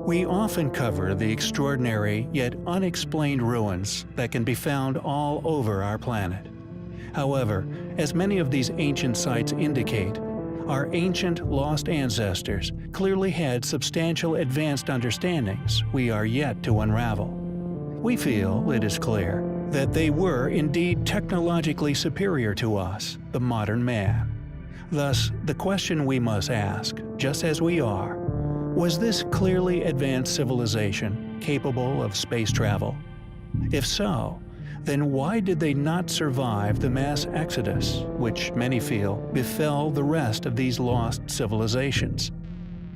We often cover the extraordinary yet unexplained ruins that can be found all over our planet. However, as many of these ancient sites indicate, our ancient lost ancestors clearly had substantial advanced understandings we are yet to unravel. We feel it is clear that they were indeed technologically superior to us, the modern man. Thus, the question we must ask, just as we are, was this clearly advanced civilization capable of space travel? If so, then why did they not survive the mass exodus, which many feel befell the rest of these lost civilizations?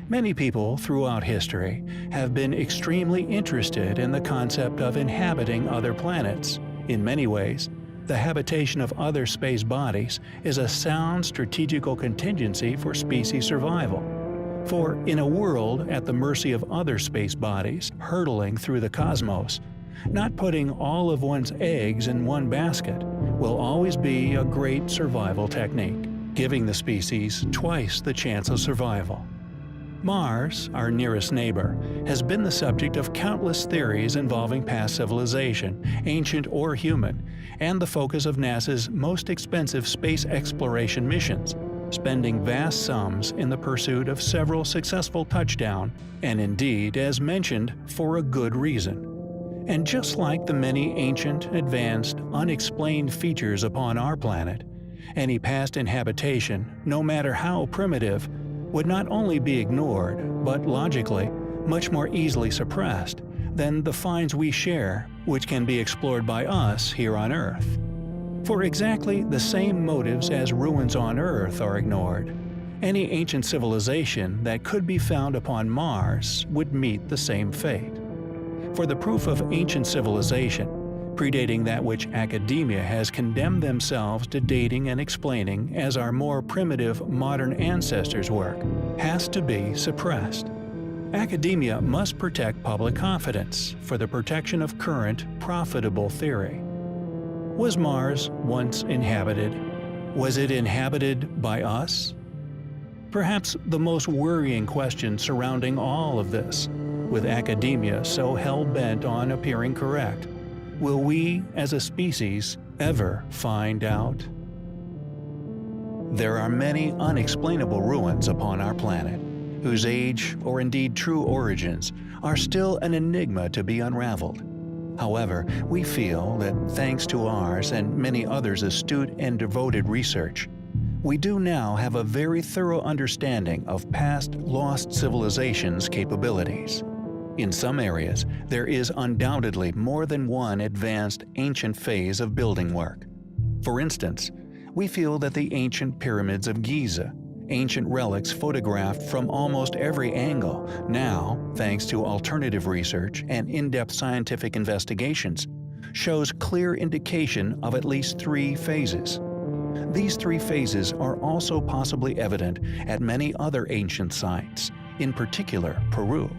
Many people throughout history have been extremely interested in the concept of inhabiting other planets. In many ways, the habitation of other space bodies is a sound strategical contingency for species survival. For in a world at the mercy of other space bodies hurtling through the cosmos, not putting all of one's eggs in one basket will always be a great survival technique, giving the species twice the chance of survival. Mars, our nearest neighbor, has been the subject of countless theories involving past civilization, ancient or human, and the focus of NASA's most expensive space exploration missions, spending vast sums in the pursuit of several successful touchdowns, and indeed, as mentioned, for a good reason. And just like the many ancient, advanced, unexplained features upon our planet, any past inhabitation, no matter how primitive, would not only be ignored, but logically, much more easily suppressed than the finds we share, which can be explored by us here on Earth. For exactly the same motives as ruins on Earth are ignored, any ancient civilization that could be found upon Mars would meet the same fate. For the proof of ancient civilization, predating that which academia has condemned themselves to dating and explaining as our more primitive modern ancestors' work, has to be suppressed. Academia must protect public confidence for the protection of current, profitable theory. Was Mars once inhabited? Was it inhabited by us? Perhaps the most worrying question surrounding all of this, with academia so hell-bent on appearing correct, will we, as a species, ever find out? There are many unexplainable ruins upon our planet, whose age, or indeed true origins, are still an enigma to be unraveled. However, we feel that thanks to ours and many others' astute and devoted research, we do now have a very thorough understanding of past lost civilizations' capabilities. In some areas, there is undoubtedly more than one advanced ancient phase of building work. For instance, we feel that the ancient pyramids of Giza, ancient relics photographed from almost every angle, now, thanks to alternative research and in-depth scientific investigations, shows clear indication of at least 3 phases. These 3 phases are also possibly evident at many other ancient sites, in particular Peru.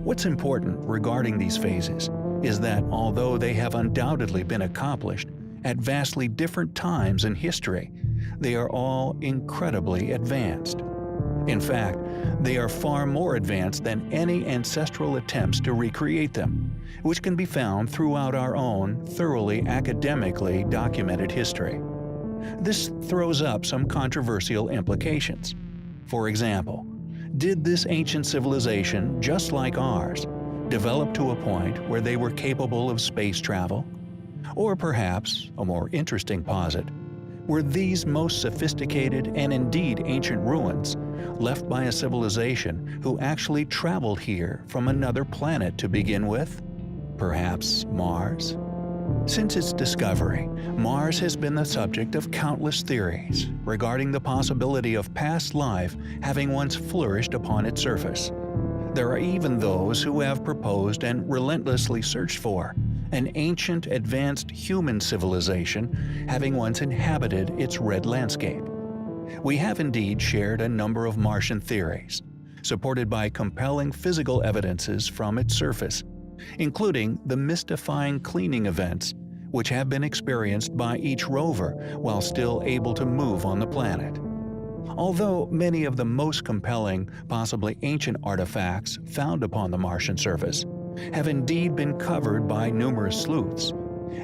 What's important regarding these phases is that although they have undoubtedly been accomplished at vastly different times in history, they are all incredibly advanced. In fact, they are far more advanced than any ancestral attempts to recreate them, which can be found throughout our own thoroughly academically documented history. This throws up some controversial implications. For example, did this ancient civilization, just like ours, develop to a point where they were capable of space travel? Or perhaps, a more interesting posit, were these most sophisticated and indeed ancient ruins left by a civilization who actually traveled here from another planet to begin with? Perhaps Mars? Since its discovery, Mars has been the subject of countless theories regarding the possibility of past life having once flourished upon its surface. There are even those who have proposed and relentlessly searched for an ancient advanced human civilization having once inhabited its red landscape. We have indeed shared a number of Martian theories, supported by compelling physical evidences from its surface, including the mystifying cleaning events which have been experienced by each rover while still able to move on the planet. Although many of the most compelling, possibly ancient artifacts found upon the Martian surface have indeed been covered by numerous sleuths,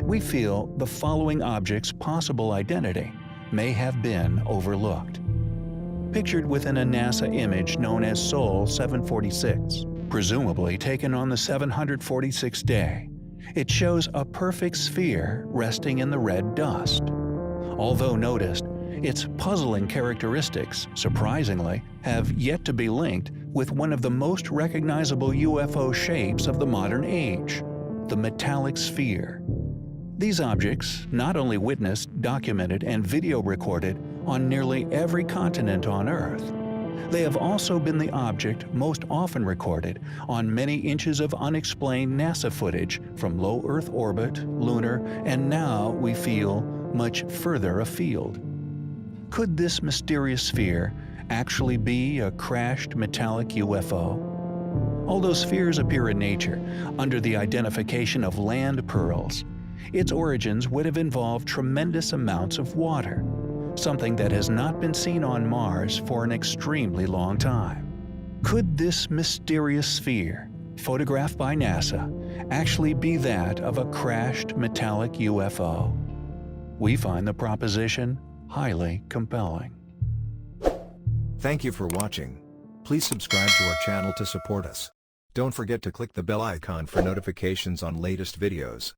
we feel the following objects' possible identity may have been overlooked. Pictured within a NASA image known as Sol 746, presumably taken on the 746th day, it shows a perfect sphere resting in the red dust. Although noticed, its puzzling characteristics, surprisingly, have yet to be linked with one of the most recognizable UFO shapes of the modern age, the metallic sphere. These objects, not only witnessed, documented, and video recorded on nearly every continent on Earth, they have also been the object most often recorded on many inches of unexplained NASA footage from low Earth orbit, lunar, and now, we feel, much further afield. Could this mysterious sphere actually be a crashed metallic UFO? Although spheres appear in nature under the identification of land pearls, its origins would have involved tremendous amounts of water, something that has not been seen on Mars for an extremely long time. Could this mysterious sphere, photographed by NASA, actually be that of a crashed metallic UFO? We find the proposition highly compelling. Thank you for watching. Please subscribe to our channel to support us. Don't forget to click the bell icon for notifications on latest videos.